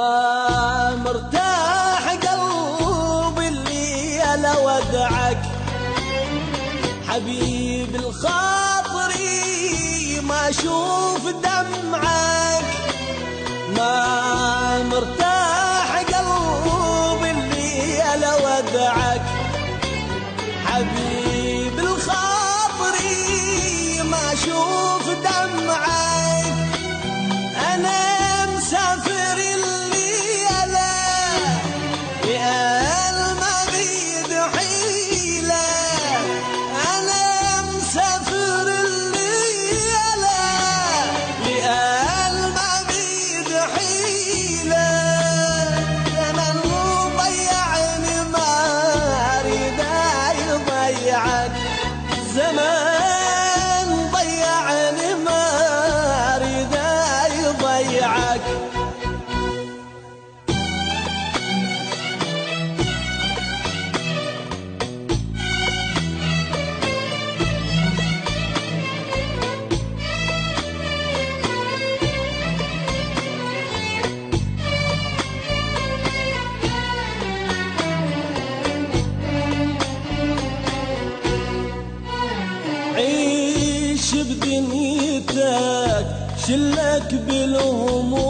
ما مرتاح قلبي اللي انا ودعك حبيب الخاطري ما اشوف دمعك. ما مرتاح قلبي اللي انا ودعك حبيب الخاطري ما اشوف دمعك. انا مسافر الليلة يا المغيب حيلة. انا مسافر الليلة يا المغيب حيلة. زمن ضيعني ما اريد يضيعك. زمان ضيعني ما اريد يضيعك. عيش بدنيتك شلك بالهموم.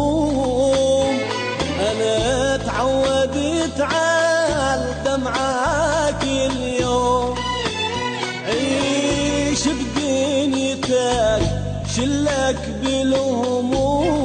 انا تعودت على دمعك اليوم. عيش بدنيتك شلك بالهموم.